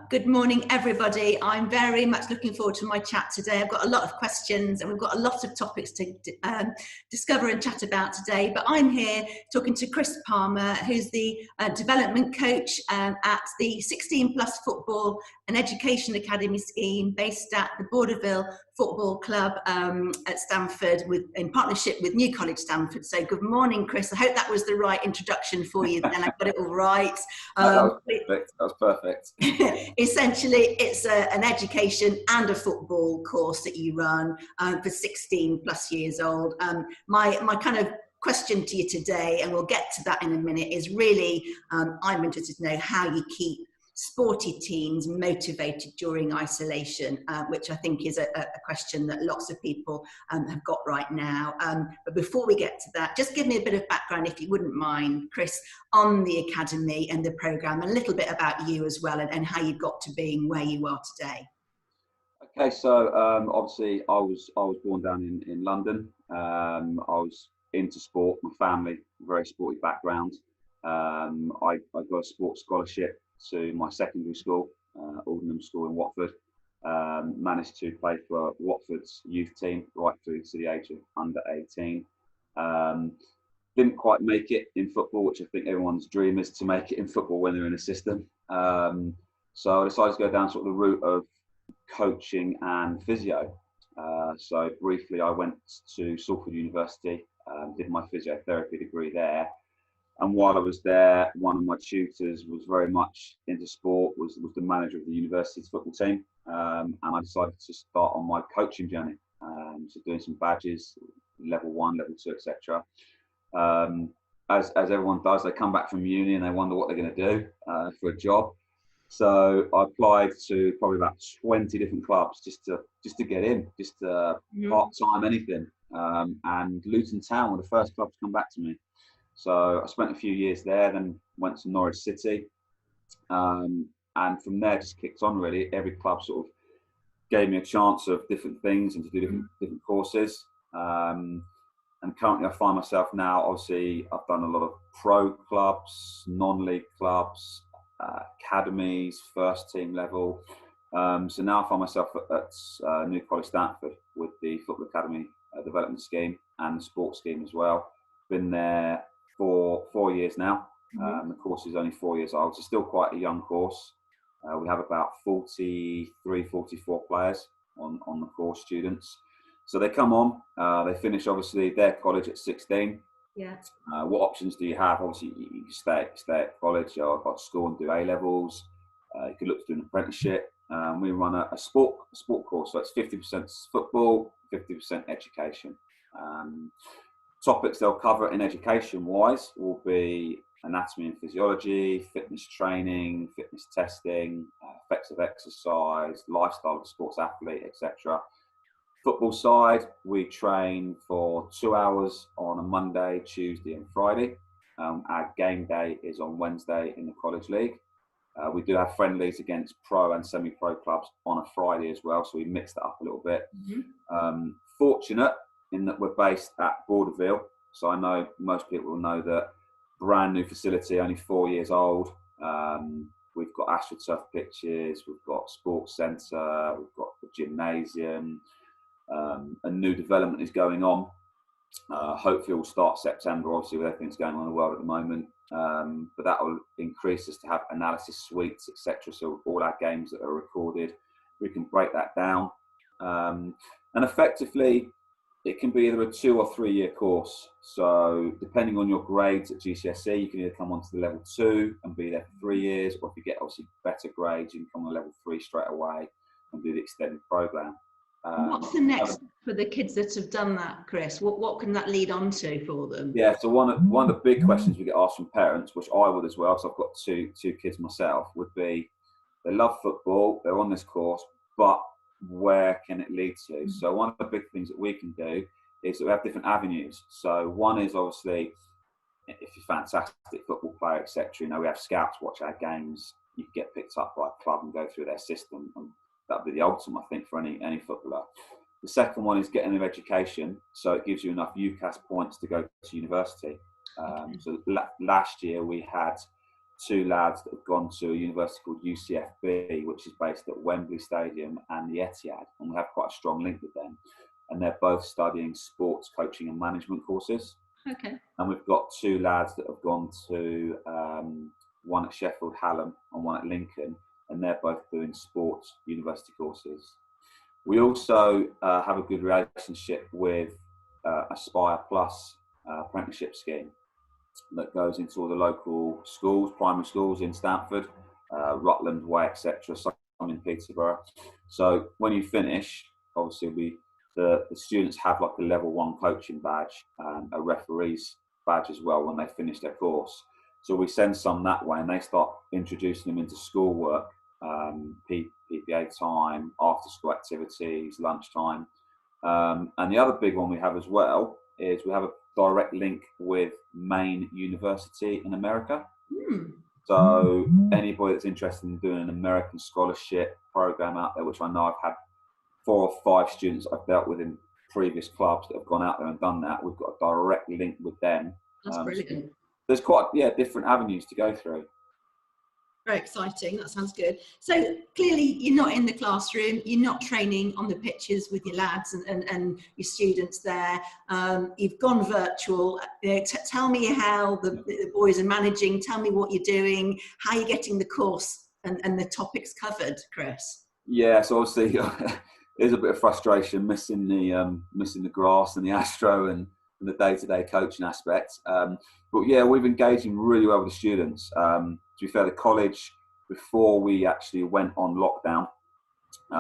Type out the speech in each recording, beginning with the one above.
Good morning, everybody. I'm very much looking forward to my chat today. I've got a lot of questions and we've got a lot of topics to discover and chat about today. But I'm here talking to Chris Palmer, who's the development coach at the 16 Plus Football and Education Academy scheme based at the Borderville Football Club at Stamford in partnership with New College Stamford. So good morning, Chris. I hope that was the right introduction for you and I got it all right. That was perfect. Essentially, it's an education and a football course that you run for 16 plus years old. My kind of question to you today, and we'll get to that in a minute, is really I'm interested to know how you keep sporty teens motivated during isolation, which I think is a question that lots of people have got right now. But before we get to that, just give me a bit of background, if you wouldn't mind, Chris, on the Academy and the programme, a little bit about you as well, and how you got to being where you are today. Okay, so obviously I was born down in London. I was into sport. My family, very sporty background. I got a sports scholarship to my secondary school, Aldenham School in Watford. Managed to play for Watford's youth team right through to the age of under 18. Didn't quite make it in football, which I think everyone's dream is to make it in football when they're in a system. So I decided to go down sort of the route of coaching and physio. So briefly, I went to Salford University, did my physiotherapy degree there. And while I was there, one of my tutors was very much into sport, was the manager of the university's football team. And I decided to start on my coaching journey. So doing some badges, level 1, level 2, etc. As everyone does, they come back from uni and they wonder what they're going to do for a job. So I applied to probably about 20 different clubs just to get in, part-time, anything. And Luton Town were the first club to come back to me. So I spent a few years there, then went to Norwich City. And from there just kicked on really. Every club sort of gave me a chance of different things and to do different courses. And currently I find myself now, obviously I've done a lot of pro clubs, non-league clubs, academies, first team level. So now I find myself at New College Stamford with the Football Academy development scheme and the sports scheme as well. Been there for 4 years now. The course is only 4 years old, so still quite a young course. We have about 43, 44 players on the course, students. So they come on, they finish obviously their college at 16. Yeah. What options do you have? Obviously, you can stay at college or go to school and do A levels. You could look to do an apprenticeship. We run a sport course, so it's 50% football, 50% education. Topics they'll cover in education-wise will be anatomy and physiology, fitness training, fitness testing, effects of exercise, lifestyle of a sports athlete, etc. Football side, we train for 2 hours on a Monday, Tuesday and Friday. Our game day is on Wednesday in the College League. We do have friendlies against pro and semi-pro clubs on a Friday as well, so we mix that up a little bit. Fortunate in that we're based at Borderville, so I know most people will know that brand new facility, only 4 years old. We've got AstroTurf pitches, we've got sports centre, we've got the gymnasium. A new development is going on. Hopefully we'll start September, obviously with everything that's going on in the world at the moment. But that will increase us to have analysis suites, etc. So all our games that are recorded, we can break that down. And effectively, it can be either a 2 or 3 year course. So depending on your grades at GCSE, you can either come onto the level 2 and be there for 3 years, or if you get obviously better grades, you can come on level 3 straight away and do the extended programme. What's the next for the kids that have done that, Chris? What can that lead on to for them? Yeah, so one of the big questions we get asked from parents, which I would as well, so I've got two kids myself, would be they love football, they're on this course, but where can it lead to? So one of the big things that we can do is that we have different avenues. So one is obviously if you're a fantastic football player, etc. We have scouts watch our games. You can get picked up by a club and go through their system, and that'd be the ultimate, I think, for any footballer. The second one is getting an education, so it gives you enough UCAS points to go to university. So last year we had two lads that have gone to a university called UCFB, which is based at Wembley Stadium and the Etihad, and we have quite a strong link with them. And they're both studying sports coaching and management courses. Okay. And we've got two lads that have gone to one at Sheffield Hallam and one at Lincoln, and they're both doing sports university courses. We also have a good relationship with Aspire Plus apprenticeship scheme that goes into all the local schools, primary schools in Stamford, Rutland Way, etc. Some in Peterborough. So when you finish, obviously the students have like a level 1 coaching badge, a referee's badge as well when they finish their course. So we send some that way, and they start introducing them into schoolwork, PPA time, after school activities, lunchtime. And the other big one we have as well is we have a direct link with Maine University in America. So anybody that's interested in doing an American scholarship program out there, which I know I've had 4 or 5 students I've dealt with in previous clubs that have gone out there and done that, we've got a direct link with them. That's brilliant. So there's quite different avenues to go through. Very exciting. That sounds good. So clearly you're not in the classroom, you're not training on the pitches with your lads and your students there. You've gone virtual. Tell me how the boys are managing. Tell me what you're doing, how you're getting the course and the topics covered, Chris. Yeah, so obviously there's a bit of frustration missing the grass and the astro and the day-to-day coaching aspect. But yeah, we've engaged really well with the students. To be fair, the college, before we actually went on lockdown,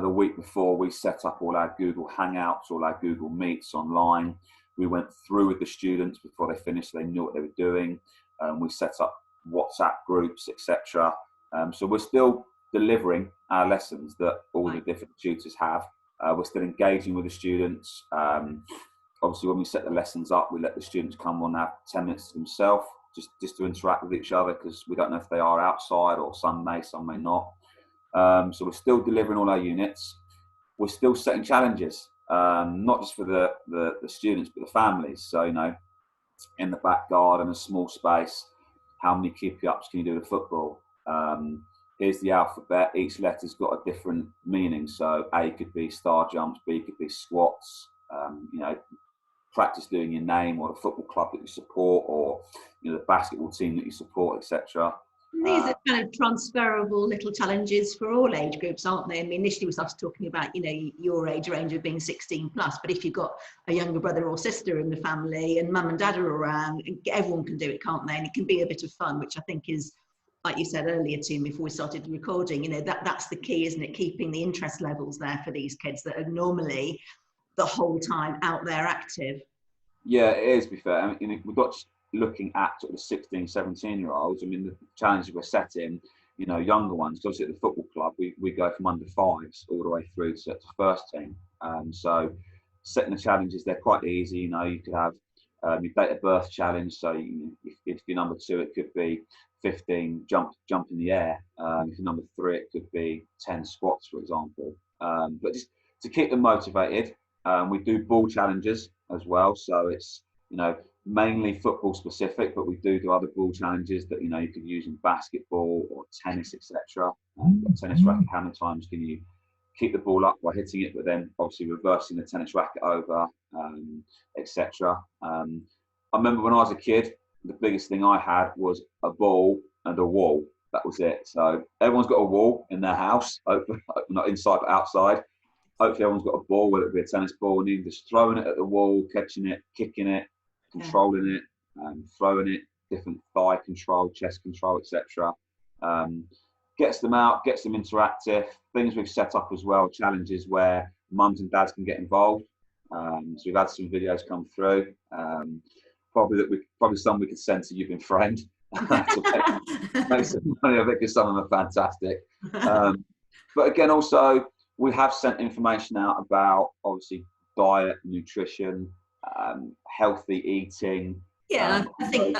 the week before, we set up all our Google Hangouts, all our Google Meets online. We went through with the students before they finished, so they knew what they were doing. We set up WhatsApp groups, etc. So we're still delivering our lessons that all the different tutors have. We're still engaging with the students. Obviously, when we set the lessons up, we let the students come on, have 10 minutes to themselves, just to interact with each other, because we don't know if they are outside, or some may not. So we're still delivering all our units. We're still setting challenges, not just for the students, but the families. So, in the back garden, a small space, how many keepy-ups can you do with football? Here's the alphabet. Each letter's got a different meaning. So A could be star jumps, B could be squats, practice doing your name or the football club that you support, or the basketball team that you support, etc. These are kind of transferable little challenges for all age groups, aren't they? I mean, initially we started talking about, your age range of being 16 plus, but if you've got a younger brother or sister in the family and mum and dad are around, everyone can do it, can't they? And it can be a bit of fun, which I think is, like you said earlier to me before we started recording, that's the key, isn't it? Keeping the interest levels there for these kids that are normally the whole time out there active. Yeah, it is, to be fair. I mean, we've got looking at sort of the 16, 17-year-olds. I mean, the challenges we're setting, younger ones, because obviously at the football club, we go from under 5s all the way through to first team. So setting the challenges, they're quite easy. You could have your date of birth challenge. So if you're number 2, it could be 15 jump in the air. If you're number 3, it could be 10 squats, for example. But just to keep them motivated, we do ball challenges as well. So it's, mainly football specific, but we do other ball challenges that, you could use in basketball or tennis, etc. Tennis racket, how many times can you keep the ball up by hitting it, but then obviously reversing the tennis racket over, etc. I remember when I was a kid, the biggest thing I had was a ball and a wall. That was it. So everyone's got a wall in their house, not inside but outside. Hopefully everyone's got a ball, whether it be a tennis ball, and you're just throwing it at the wall, catching it, kicking it, controlling it, throwing it, different thigh control, chest control, etc. Gets them out, gets them interactive. Things we've set up as well, challenges where mums and dads can get involved. So we've had some videos come through. Probably some we could send to You've Been Framed to make some money of it, because some of them are fantastic. But again, also we have sent information out about obviously diet, nutrition, healthy eating, Yeah, I think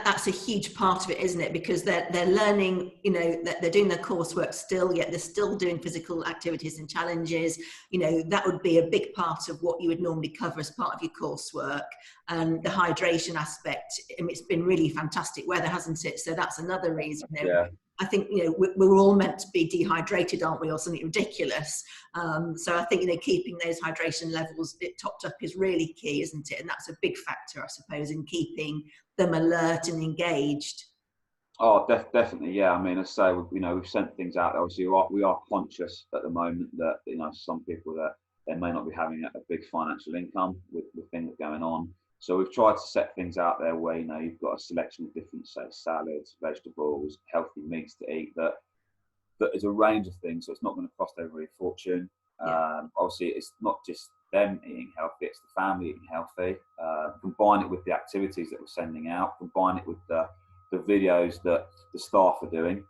that's a huge part of it, isn't it? Because they're learning, that they're doing their coursework still, yet they're still doing physical activities and challenges. That would be a big part of what you would normally cover as part of your coursework. And the hydration aspect, it's been really fantastic weather, hasn't it? So that's another reason. Yeah. I think we're all meant to be dehydrated, aren't we, or something ridiculous? So I think keeping those hydration levels topped up is really key, isn't it? And that's a big factor, I suppose, in keeping them alert and engaged. Oh, definitely, yeah. I mean, I say, we've sent things out. Obviously, we are conscious at the moment that some people that they may not be having a big financial income with things going on. So we've tried to set things out there where you've got a selection of different, say, salads, vegetables, healthy meats to eat. That is a range of things, so it's not going to cost everybody a fortune. Yeah. Obviously, it's not just them eating healthy; it's the family eating healthy. Combine it with the activities that we're sending out. Combine it with the videos that the staff are doing.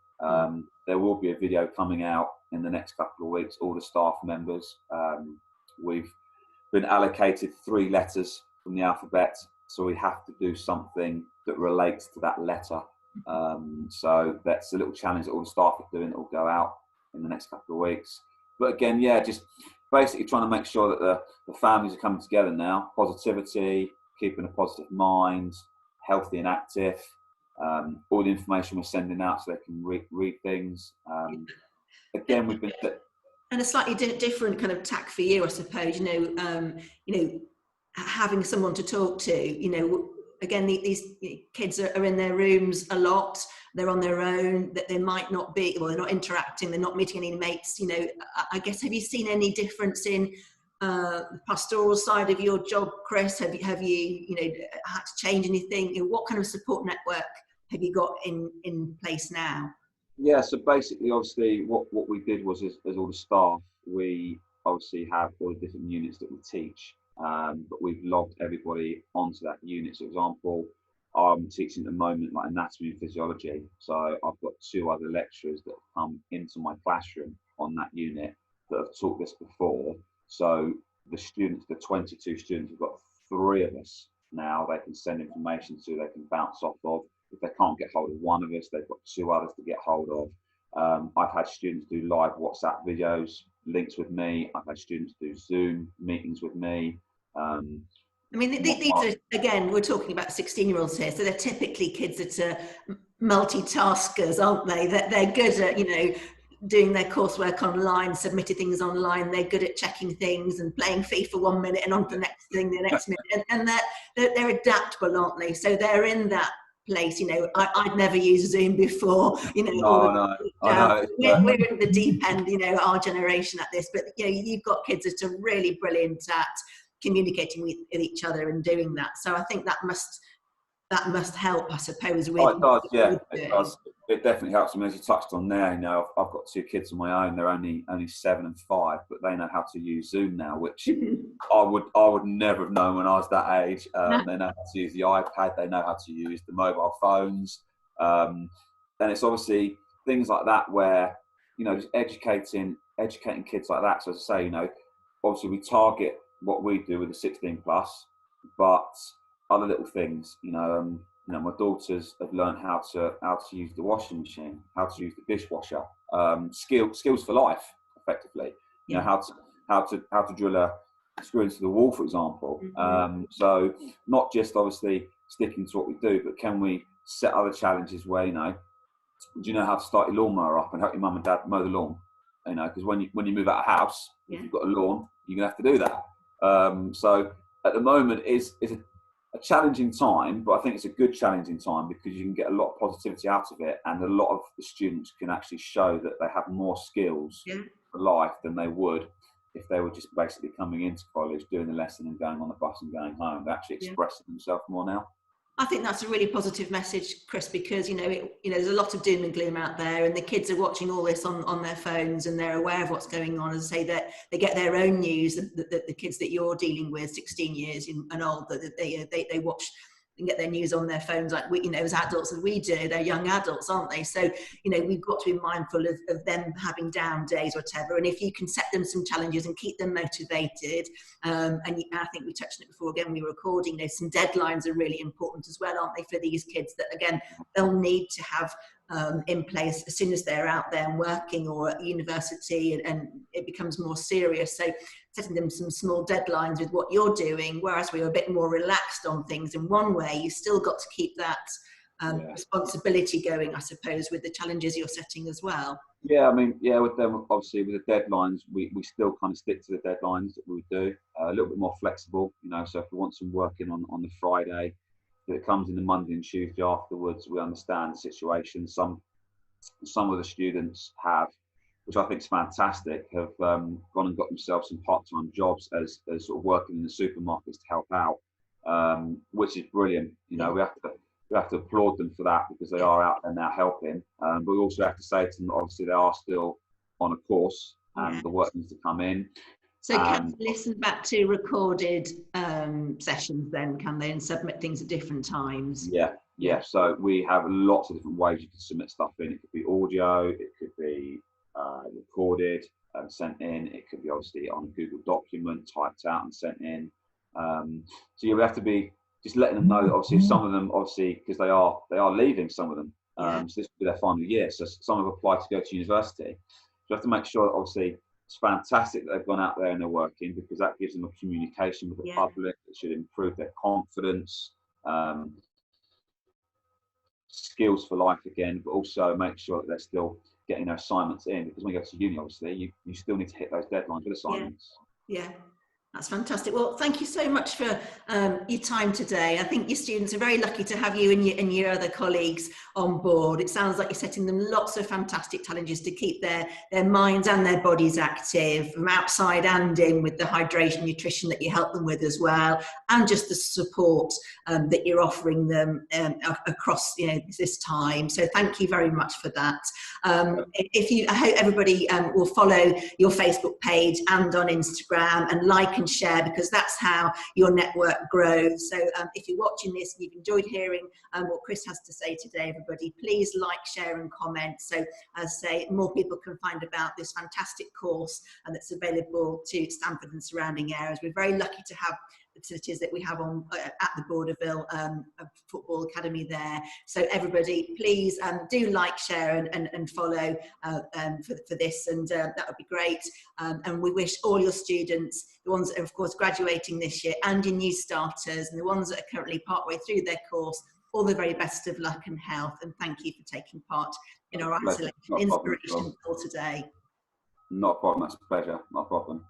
There will be a video coming out in the next couple of weeks. All the staff members. We've been allocated 3 letters from the alphabet, so we have to do something that relates to that letter. So that's a little challenge that all the staff are doing that will go out in the next couple of weeks. But again, just basically trying to make sure that the families are coming together now. Positivity, keeping a positive mind, healthy and active. All the information we're sending out so they can read things. Again, we've been... And a slightly different kind of tack for you, I suppose, having someone to talk to, again, these kids are in their rooms a lot, they're on their own, that they might not be, well, they're not interacting, they're not meeting any mates, I guess, have you seen any difference in the pastoral side of your job, Chris? Have you had to change anything? What kind of support network have you got in place now? Yeah, so basically, obviously, what we did was, as all the staff, we obviously have all the different units that we teach, but we've logged everybody onto that unit. So, for example, I'm teaching at the moment like anatomy and physiology. So I've got 2 other lecturers that have come into my classroom on that unit that have taught this before. So the students, the 22 students, we've got 3 of us now they can send information to, they can bounce off of. If they can't get hold of one of us, they've got 2 others to get hold of. I've had students do live WhatsApp videos, links with me. I've had students do Zoom meetings with me. I mean, these are, again, we're talking about 16-year-olds here, so they're typically kids that are multitaskers, aren't they? That they're good at, doing their coursework online, submitting things online. They're good at checking things and playing FIFA 1 minute and on to the next thing the next minute. And they're adaptable, aren't they? So they're in that place. I'd never used Zoom before. No. We're in the deep end. Our generation at this, but you've got kids that are really brilliant at communicating with each other and doing that. So I think that must help, I suppose. With, it does, yeah, it does. It definitely helps. I mean, as you touched on there, I've got 2 kids of my own. They're only 7 and 5, but they know how to use Zoom now, which I would never have known when I was that age. They know how to use the iPad. They know how to use the mobile phones. And it's obviously things like that where just educating kids like that. So as I say, obviously we target what we do with the 16 plus, but other little things, my daughters have learned how to use the washing machine, how to use the dishwasher, skills for life, effectively. How to drill a screw into the wall, for example. So not just obviously sticking to what we do, but can we set other challenges where do you know how to start your lawnmower up and help your mum and dad mow the lawn? Because when you move out of house, if you've got a lawn, you're gonna have to do that. So at the moment is a challenging time, but I think it's a good challenging time because you can get a lot of positivity out of it, and a lot of the students can actually show that they have more skills for life than they would if they were just basically coming into college, doing the lesson and going on the bus and going home. They're actually expressing themselves more now. I think that's a really positive message, Chris, because there's a lot of doom and gloom out there, and the kids are watching all this on their phones, and they're aware of what's going on. As I say, that they get their own news. The kids that you're dealing with, 16 years and old, that they watch and get their news on their phones like we, you know, as adults as we do. They're young adults, aren't they? So, you know, we've got to be mindful of them having down days or whatever. And if you can set them some challenges and keep them motivated, and I think we touched on it before again, we were recording, you know, some deadlines are really important as well, aren't they, for these kids that, again, they'll need to have in place as soon as they're out there and working or at university, and it becomes more serious. So setting them some small deadlines with what you're doing, whereas we were a bit more relaxed on things in one way, you still got to keep that responsibility going, I suppose, with the challenges you're setting as well. Yeah, I mean, yeah, with them, obviously, with the deadlines, we still kind of stick to the deadlines that we would do, a little bit more flexible, you know, so if we want some working on the Friday, if it comes in the Monday and Tuesday afterwards, we understand the situation. Some of the students have, which I think is fantastic, have gone and got themselves some part-time jobs as sort of working in the supermarkets to help out, which is brilliant. You know, we have to applaud them for that, because they are out there now helping. But we also have to say to them, obviously, they are still on a course and the work needs to come in. So can they listen back to recorded sessions then, can they, and submit things at different times? Yeah. So we have lots of different ways you can submit stuff in. It could be audio, it could be recorded and sent in. It could be obviously on a Google document, typed out and sent in. So you have to be just letting them know that obviously if some of them, obviously, because they are leaving, some of them, so this will be their final year. So some have applied to go to university. So you have to make sure that obviously it's fantastic that they've gone out there and they're working, because that gives them a communication with the public. It should improve their confidence, skills for life again, but also make sure that they're still getting their assignments in, because when you go to uni, obviously, you still need to hit those deadlines with assignments. Yeah. That's fantastic. Well, thank you so much for your time today. I think your students are very lucky to have you and your other colleagues on board. It sounds like you're setting them lots of fantastic challenges to keep their minds and their bodies active, from outside and in, with the hydration, nutrition that you help them with as well, and just the support that you're offering them across, you know, this time. So thank you very much for that. I hope everybody will follow your Facebook page and on Instagram, and like and share, because that's how your network grows. So if you're watching this and you've enjoyed hearing what Chris has to say today, everybody, please like, share and comment, so as I say, more people can find about this fantastic course that's available to Stamford and surrounding areas. We're very lucky to have the facilities that we have on at the Borderville Football Academy there. So everybody, please do like, share and follow for this, and that would be great. And we wish all your students, the ones that are of course graduating this year, and your new starters, and the ones that are currently partway through their course, all the very best of luck and health. And thank you for taking part in our isolation inspiration call today. Not a problem, that's a pleasure, not a problem.